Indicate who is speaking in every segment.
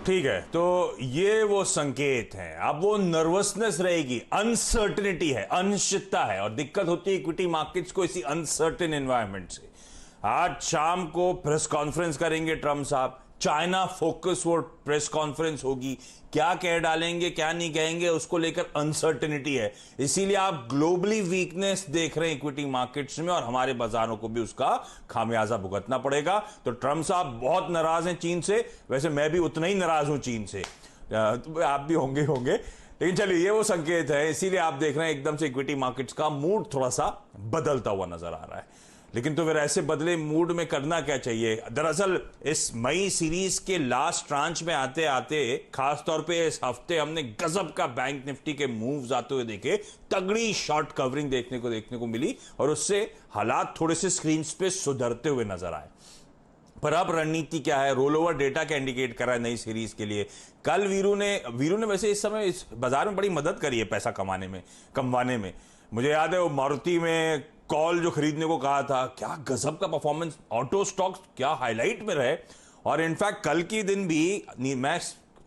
Speaker 1: ठीक है, तो ये वो संकेत है। अब वो नर्वसनेस रहेगी, अनसर्टेनिटी है, अनिश्चितता है, और दिक्कत होती है इक्विटी मार्केट्स को इसी अनसर्टेन एनवायरनमेंट से। आज शाम को प्रेस कॉन्फ्रेंस करेंगे ट्रम्प साहब, चाइना फोकस वो प्रेस कॉन्फ्रेंस होगी, क्या कह डालेंगे क्या नहीं कहेंगे उसको लेकर अनसर्टेनिटी है। इसीलिए आप ग्लोबली वीकनेस देख रहे हैं इक्विटी मार्केट्स में, और हमारे बाजारों को भी उसका खामियाजा भुगतना पड़ेगा। तो ट्रम्प साहब बहुत नाराज हैं चीन से, वैसे मैं भी उतना ही नाराज हूं चीन से, आप भी होंगे, लेकिन चलिए ये वो संकेत है। इसीलिए आप देख रहे हैं एकदम से इक्विटी मार्केट्स का मूड थोड़ा सा बदलता हुआ नजर आ रहा है। लेकिन तो फिर ऐसे बदले मूड में करना क्या चाहिए? दरअसल इस मई सीरीज के लास्ट ट्रांच में आते आते खासतौर पे इस हफ्ते हमने गजब का बैंक निफ्टी के मूव्स आते हुए देखे, तगड़ी शॉर्ट कवरिंग देखने को मिली, और उससे हालात थोड़े से स्क्रीन पे सुधरते हुए नजर आए। पर अब रणनीति क्या है? रोल ओवर डेटा क्या इंडिकेट कर रहा है नई सीरीज के लिए? कल वीरू ने वैसे इस समय इस बाजार में बड़ी मदद करी है पैसा कमवाने में। मुझे याद है वो मारुति में कॉल जो खरीदने को कहा था, क्या गजब का परफॉर्मेंस, ऑटो स्टॉक्स क्या हाईलाइट में रहे। और इनफैक्ट कल के दिन भी मैं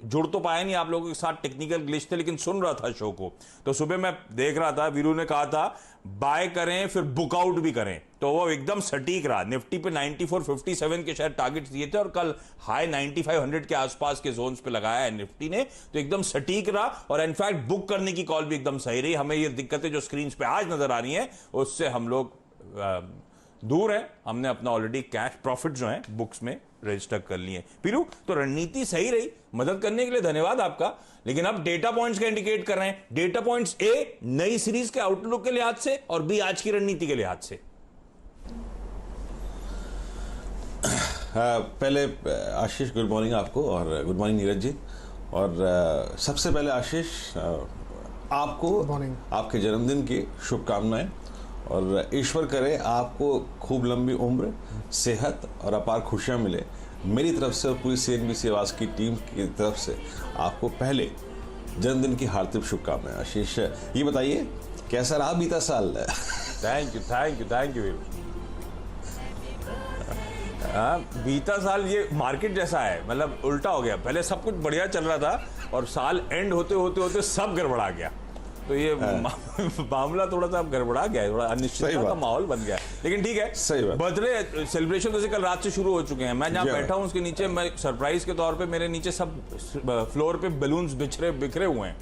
Speaker 1: जुड़ तो पाया नहीं आप लोगों के साथ, टेक्निकल ग्लिच थे, लेकिन सुन रहा था शो को, तो सुबह मैं देख रहा था वीरू ने कहा था बाय करें फिर बुक आउट भी करें, तो वो एकदम सटीक रहा। निफ्टी पे 9457 के शायद टारगेट दिए थे और कल हाई 9500 के आसपास के जोन्स पे लगाया है निफ्टी ने, तो एकदम सटीक रहा। और इनफैक्ट बुक करने की कॉल भी एकदम सही रही। हमें ये दिक्कतें जो स्क्रीन पे आज नजर आ रही हैं उससे हम लोग दूर है, हमने अपना ऑलरेडी कैश प्रॉफिट जो है बुक्स में रजिस्टर कर लिए। पीरू, तो रणनीति सही रही, मदद करने के लिए धन्यवाद आपका। लेकिन अब डेटा पॉइंट्स का इंडिकेट कर रहे हैं। डेटा पॉइंट्स ए नई सीरीज के आउटलुक के लिहाज से, और बी आज की रणनीति के लिहाज से।
Speaker 2: पहले आशीष, गुड मॉर्निंग आपको, और गुड मॉर्निंग नीरज जी। और सबसे पहले आशीष आपको आपके जन्मदिन की शुभकामनाएं, और ईश्वर करे आपको खूब लंबी उम्र, सेहत और अपार खुशियां मिले। मेरी तरफ से और पूरी CNBC आवाज की टीम की तरफ से आपको पहले जन्मदिन की हार्दिक शुभकामनाएं। आशीष, ये बताइए कैसा रहा बीता साल?
Speaker 1: Thank you. बीता साल ये मार्केट जैसा है, मतलब उल्टा हो गया। पहले सब कुछ बढ़िया चल रहा था और साल एंड होते सब गड़बड़ा गया, तो ये मामला थोड़ा सा गड़बड़ा गया है, थोड़ा अनिश्चितता का माहौल बन गया। लेकिन ठीक है,
Speaker 2: सही बात।
Speaker 1: बर्थडे सेलिब्रेशन तो कल रात से शुरू हो चुके हैं। मैं जहाँ बैठा हूँ उसके नीचे, मैं सरप्राइज के तौर पे मेरे नीचे सब फ्लोर पे बलून्स बिखरे हुए हैं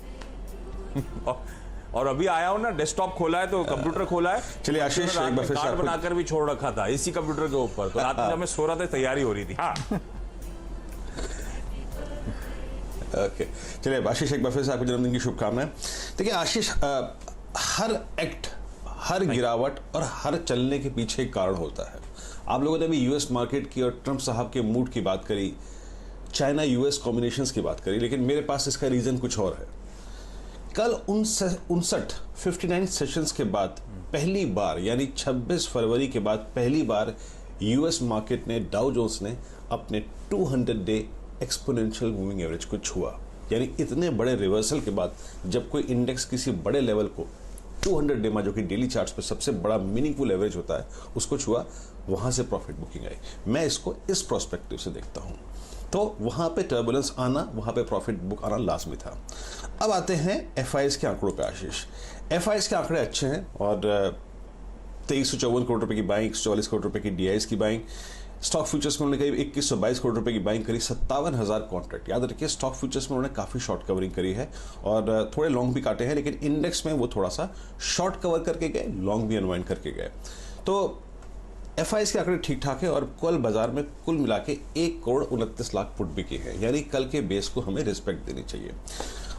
Speaker 1: और अभी आया हूँ ना, डेस्कटॉप खोला है तो कंप्यूटर खोला है।
Speaker 2: चलिए आशीष, एक बार फिर
Speaker 1: कार्ड बनाकर भी छोड़ रखा था इसी कंप्यूटर के ऊपर, तो रात में जब मैं सो रहा था तैयारी हो रही थी। हाँ
Speaker 2: ओके, चलिए आशीष, एक बार फिर से आपके जन्मदिन की शुभकामनाएं। देखिए आशीष, हर एक्ट, हर गिरावट और हर चलने के पीछे एक कारण होता है। आप लोगों ने अभी US मार्केट की और ट्रम्प साहब के मूड की बात करी, चाइना US कॉम्बिनेशंस की बात करी, लेकिन मेरे पास इसका रीजन कुछ और है। कल 59 सेशंस के बाद पहली बार, यानी 26 फरवरी के बाद पहली बार US मार्केट ने, डाउ जोन्स ने अपने 200 डे एक्सपोनेंशियल मूविंग एवरेज को छुआ। यानी इतने बड़े रिवर्सल के बाद जब कोई इंडेक्स किसी बड़े लेवल को 200 डे में, जो कि डेली चार्ट्स पे सबसे बड़ा मीनिंगफुल एवरेज होता है, उसको छुआ, वहां से प्रॉफिट बुकिंग आई। मैं इसको इस प्रोस्पेक्टिव से देखता हूं, तो वहां पे टर्बुलेंस आना, वहां पे प्रॉफिट बुक आना लाजमी था। अब आते हैं FIs के आंकड़ों पे आशीष। FIs के आंकड़े अच्छे हैं, और 2354 करोड़ रुपए की बाइंग, 144 करोड़ रुपए की DIs की बाइंग, स्टॉक फ्यूचर्स में उन्होंने करीब 2122 करोड़ रुपए की बाइंग करी, 57,000 कॉन्ट्रैक्ट। याद रखिए, स्टॉक फ्यूचर्स में उन्होंने काफी शॉर्ट कवरिंग करी है और थोड़े लॉन्ग भी काटे हैं, लेकिन इंडेक्स में वो थोड़ा सा शॉर्ट कवर करके गए, लॉन्ग भी अनवाइंड करके गए। तो FIs के आंकड़े ठीक ठाक है, और कल बाजार में कुल मिला के 1 करोड़ 29 लाख पुट बिके हैं। यानी कल के बेस को हमें रिस्पेक्ट देनी चाहिए।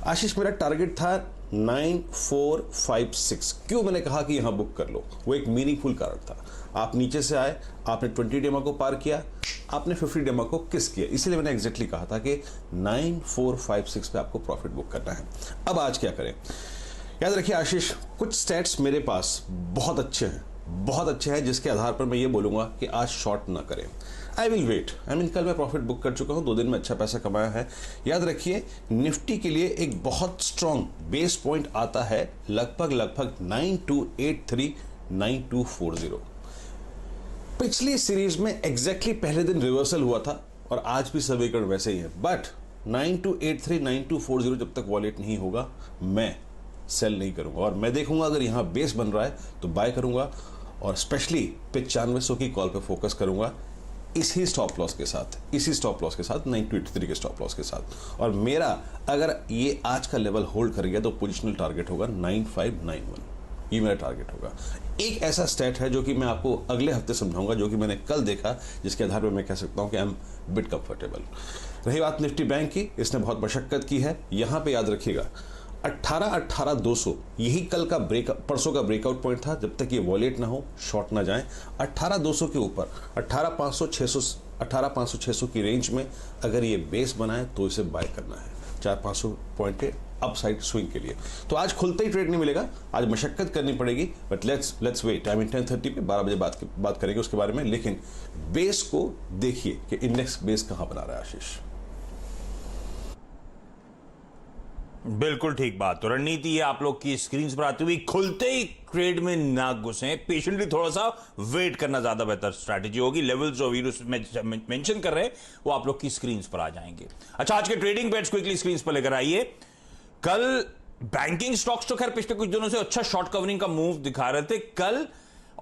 Speaker 2: आशीष, मेरा टारगेट था 9456। क्यों मैंने कहा कि यहां बुक कर लो? वो एक मीनिंगफुल कारण था। आप नीचे से आए, आपने 20 डेमा को पार किया, आपने 50 डेमा को किस किया, इसलिए मैंने एग्जैक्टली कहा था कि 9456 पे आपको प्रॉफिट बुक करना है। अब आज क्या करें? याद रखिए आशीष, कुछ स्टैट्स मेरे पास बहुत अच्छे हैं, जिसके आधार पर मैं ये बोलूंगा कि आज शॉर्ट ना करें। I will wait. कल मैं प्रॉफिट बुक कर चुका हूं, 2 दिन में अच्छा पैसा कमाया है। याद रखिए, निफ्टी के लिए एक बहुत स्ट्रॉन्ग बेस पॉइंट आता है लगभग 9283 9240। पिछली सीरीज में एग्जैक्टली पहले दिन रिवर्सल हुआ था, और आज भी समीकरण वैसे ही है। बट 92839240 जब तक वॉलेट नहीं होगा मैं सेल नहीं करूंगा, और मैं देखूंगा अगर यहां बेस बन रहा है तो बाय करूंगा, और स्पेशली 9500 की कॉल पे फोकस करूंगा इसी स्टॉप लॉस के साथ, 9283 के स्टॉप लॉस के साथ। और मेरा अगर ये आज का लेवल होल्ड कर गया तो पोजिशनल टारगेट होगा 9591, ये मेरा टारगेट होगा। एक ऐसा स्टैट है जो कि मैं आपको अगले हफ्ते समझाऊंगा, जो कि मैंने कल देखा, जिसके आधार पर मैं कह सकता हूं कि आई एम बिट कंफर्टेबल। रही बात निफ्टी बैंक की, इसने बहुत मशक्कत की है। यहां पे याद रखिएगा 18,200 यही कल का परसों का ब्रेकआउट पॉइंट था। जब तक ये वॉलेट ना हो, शॉर्ट ना जाएं। 18,200 के ऊपर 18,500 की रेंज में अगर ये बेस बनाए तो इसे बाय करना है 400-500 पॉइंट के अपसाइड स्विंग के लिए। तो आज खुलते ही ट्रेड नहीं मिलेगा, आज मशक्कत करनी पड़ेगी, but let's wait. I mean 10:30 पे 12 बजे बात करेंगे उसके बारे में। लेकिन बेस को देखिए कि इंडेक्स बेस कहां बना रहा है आशीष।
Speaker 1: बिल्कुल ठीक बात। तो रणनीति है आप लोग की स्क्रीन पर आती हुई, खुलते ही ट्रेड में ना घुसें, पेशेंटली थोड़ा सा वेट करना ज्यादा बेहतर स्ट्रैटेजी होगी। लेवल्स जो वीरू मेंशन कर रहे हैं वो आप लोग की स्क्रीन पर आ जाएंगे। अच्छा, आज के ट्रेडिंग बेट्स क्विकली स्क्रीन पर लेकर आइए। कल बैंकिंग स्टॉक्स तो खैर पिछले कुछ दिनों से अच्छा शॉर्ट कवरिंग का मूव दिखा रहे थे। कल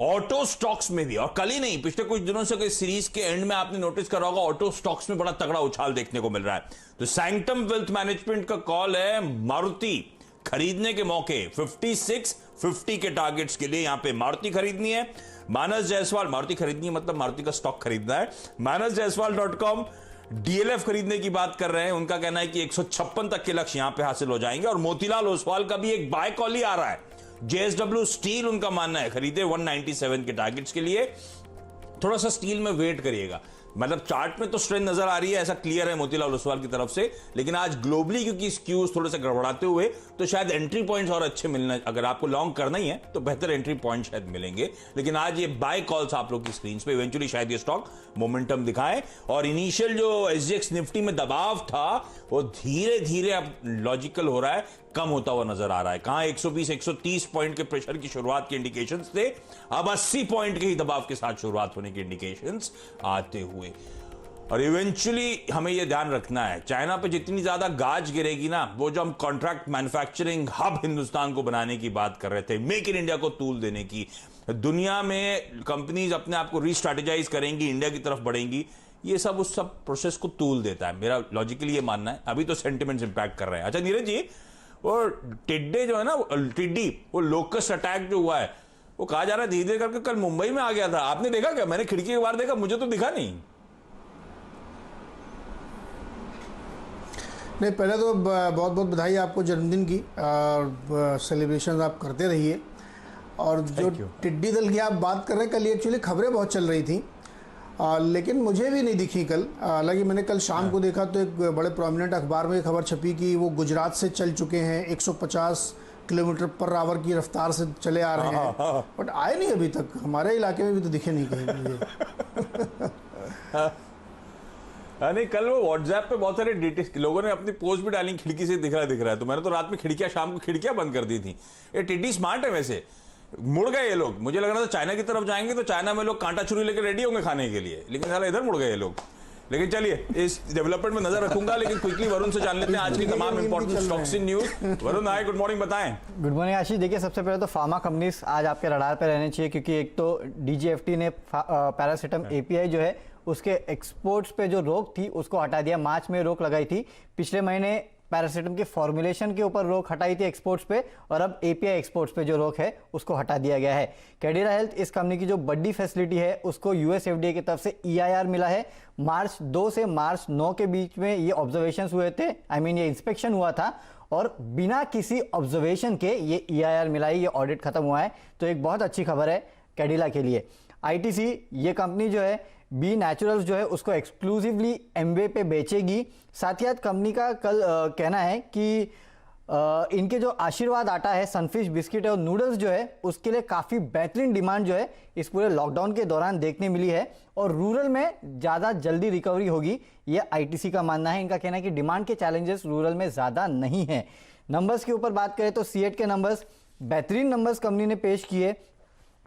Speaker 1: ऑटो स्टॉक्स में भी, और कल ही नहीं पिछले कुछ दिनों से सीरीज के एंड में आपने नोटिस करा होगा ऑटो स्टॉक्स में बड़ा तगड़ा उछाल देखने को मिल रहा है। तो सैंक्टम वेल्थ मैनेजमेंट का कॉल है मारुति खरीदने के मौके 5650 के टारगेट्स के लिए यहां पे मारुति खरीदनी है। मानस जायसवाल, मारुति खरीदनी है मतलब मारुति का स्टॉक खरीदना है। manasjaiswal.com डीएलएफ खरीदने की बात कर रहे हैं। उनका कहना है कि 156 तक के लक्ष्य यहां पे हासिल हो जाएंगे। और मोतीलाल ओसवाल का भी एक बाय कॉल ही आ रहा है। जेएसडब्ल्यू स्टील उनका मानना है खरीदे 197 के टारगेट्स के लिए। थोड़ा सा स्टील में वेट करिएगा, मतलब चार्ट में तो स्ट्रेंथ नजर आ रही है, ऐसा क्लियर है मोतीलाल ओसवाल की तरफ से। लेकिन आज ग्लोबली क्योंकि स्क्यूज थोड़े से गड़बड़ाते हुए, तो शायद एंट्री पॉइंट्स और अच्छे मिलना, अगर आपको लॉन्ग करना ही है तो बेहतर एंट्री पॉइंट शायद मिलेंगे। लेकिन आज ये बाय कॉल्स आप लोग की स्क्रीन पे, इवेंचुअली शायद ये स्टॉक मोमेंटम दिखाए। और इनिशियल जो एसजीएक्स निफ्टी में दबाव था वो धीरे धीरे अब लॉजिकल हो रहा है, कम होता हुआ नजर आ रहा है। कहां 120-130 पॉइंट के प्रेशर की शुरुआत के इंडिकेशंस थे, अब 80 पॉइंट के ही दबाव के साथ शुरुआत होने के इंडिकेशंस आते हुए। और इवेंचुअली हमें यह ध्यान रखना है, चाइना पे जितनी ज्यादा गाज गिरेगी ना, वो जो हम कॉन्ट्रैक्ट मैन्युफैक्चरिंग हब हिंदुस्तान को बनाने की बात कर रहे थे, मेक इन इंडिया को तूल देने की, दुनिया में कंपनीज अपने आप को रीस्ट्रैटेजाइज करेंगी, इंडिया की तरफ बढ़ेंगी, ये सब उस सब प्रोसेस को तूल देता है। मेरा लॉजिकली ये मानना है। अभी तो सेंटिमेंट्स इंपैक्ट कर रहे हैं। अच्छा नीरज जी, वो टिड्डे जो है ना, टिड्डी, वो लोकस्ट अटैक जो हुआ है, वो कहा जा रहा है धीरे धीरे करके कल मुंबई में आ गया था। आपने देखा क्या? मैंने खिड़की के बाहर देखा, मुझे तो दिखा नहीं।
Speaker 3: नहीं, पहले तो बहुत बहुत बधाई आपको जन्मदिन की, और सेलिब्रेशन आप करते रहिए। और जो टिड्डी दल की आप बात कर रहे हैं, कल एक्चुअली खबरें बहुत चल रही थी, लेकिन मुझे भी नहीं दिखी कल। हालांकि मैंने कल शाम को देखा तो एक बड़े प्रोमिनेंट अखबार में खबर छपी कि वो गुजरात से चल चुके हैं, 150 किलोमीटर पर आवर की रफ्तार से चले आ रहे हैं, बट आए नहीं अभी तक। हमारे इलाके में भी तो दिखे नहीं कहीं मुझे।
Speaker 1: नहीं, कल वो व्हाट्सएप पे बहुत सारे डिटेल्स लोगों ने अपनी पोस्ट भी डाली, खिड़की से दिख रहा है। तो मैंने तो रात में खिड़कियां, शाम को खिड़कियां बंद कर दी थी। ये टिड्डी स्मार्ट है वैसे, मुड़ गए ये लोग। मुझे लग रहा था चाइना की तरफ जाएंगे तो चाइना में लोग कांटा छुरी लेकर रेडी होंगे खाने के लिए, लेकिन साला इधर मुड़ गए ये लोग। लेकिन चलिए, इस डेवलपमेंट में नजर रखूंगा। लेकिन क्विकली वरुण से जान लेते हैं आज की तमाम important stocks in news. Varun hi, good morning, बताएं।
Speaker 4: गुड मॉर्निंग आशीष। देखिए, सबसे पहले तो फार्मा कंपनीज आज आपके रडार पे रहने चाहिए, क्योंकि एक तो डीजीएफटी ने पैरासिटाम एपीआई जो है उसके एक्सपोर्ट्स पे जो रोक थी उसको हटा दिया। मार्च में रोक लगाई थी, पिछले महीने पैरासिटाम के फॉर्मुलेशन के ऊपर रोक हटाई थी एक्सपोर्ट्स पे, और अब एपीआई एक्सपोर्ट्स पे जो रोक है उसको हटा दिया गया है। कैडिला हेल्थ इस कंपनी की जो बड़ी फैसिलिटी है उसको यूएस एफडीए की तरफ से ईआईआर मिला है। मार्च 2 से मार्च 9 के बीच में ये ऑब्जर्वेशन हुए थे, ये इंस्पेक्शन हुआ था, और बिना किसी ऑब्जर्वेशन के ये ईआईआर मिला है, ये ऑडिट खत्म हुआ है। तो एक बहुत अच्छी खबर है कैडिला के लिए। आईटीसी ये कंपनी जो है बी नेचुरल्स जो है उसको एक्सक्लूसिवली एमवे पे बेचेगी। साथ ही साथ कंपनी का कल कहना है कि इनके जो आशीर्वाद आटा है, सनफिश बिस्किट और नूडल्स जो है उसके लिए काफ़ी बेहतरीन डिमांड जो है इस पूरे लॉकडाउन के दौरान देखने मिली है, और रूरल में ज़्यादा जल्दी रिकवरी होगी, ये आईटीसी का मानना है। इनका कहना है कि डिमांड के चैलेंजेस रूरल में ज़्यादा नहीं है। नंबर्स के ऊपर बात करें तो सीएट के नंबर्स, बेहतरीन नंबर्स कंपनी ने पेश किए।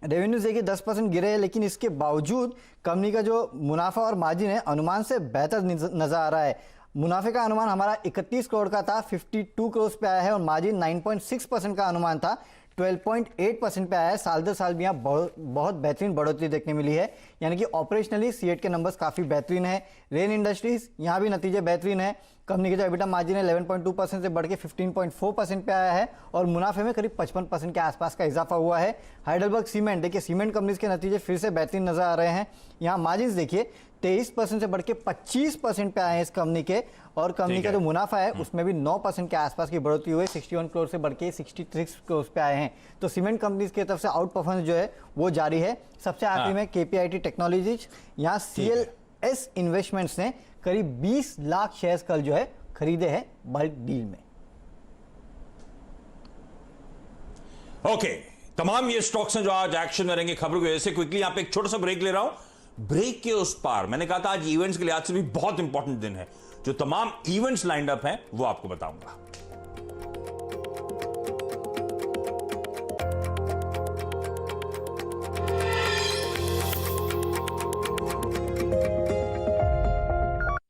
Speaker 4: रेवेन्यूज देखिए 10% गिरे हैं, लेकिन इसके बावजूद कंपनी का जो मुनाफा और मार्जिन है अनुमान से बेहतर नजर आ रहा है। मुनाफे का अनुमान हमारा 31 करोड़ का था, 52 करोड़ पे आया है और मार्जिन 9.6% का अनुमान था, 12.8% पे आया है। साल दर साल भी यहाँ बहुत बेहतरीन बढ़ोतरी देखने मिली है, यानी कि ऑपरेशनली सीएट के नंबर्स काफी बेहतरीन है। रेन इंडस्ट्रीज यहाँ भी नतीजे बेहतरीन है। कंपनी की जो एबिटा मार्जिन है 11.2% से बढ़ के 15.4% पे आया है और मुनाफे में करीब 55% के आसपास का इजाफा हुआ है। हाइडेलबर्ग सीमेंट, देखिए सीमेंट कंपनीज के नतीजे फिर से बेहतरीन नजर आ रहे हैं। यहाँ मार्जिन देखिए 23% से बढ़ के 25% पे आए हैं इस कंपनी के, और कंपनी का जो मुनाफा है उसमें भी 9% के आसपास की बढ़ोतरी हुई, 61 करोड़ से बढ़ के 66 करोड़ पे आए हैं। तो सीमेंट कंपनीज की तरफ से आउट परफॉर्मेंस जो है वो जारी है। सबसे आखिरी में केपीआईटी टेक्नोलॉजीज, यहाँ सीएलएस इन्वेस्टमेंट्स ने करीब 20 लाख शेयर्स कल जो है खरीदे हैं बल्क डील में।
Speaker 1: ओके, तमाम ये स्टॉक्स हैं जो आज एक्शन में रहेंगे खबरों की वजह से। क्विकली यहां पे एक छोटा सा ब्रेक ले रहा हूं। ब्रेक के उस पार मैंने कहा था आज इवेंट्स के लिहाज से भी बहुत इंपॉर्टेंट दिन है। जो तमाम इवेंट्स लाइंड अप हैं वो आपको बताऊंगा।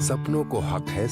Speaker 5: सपनों को हक है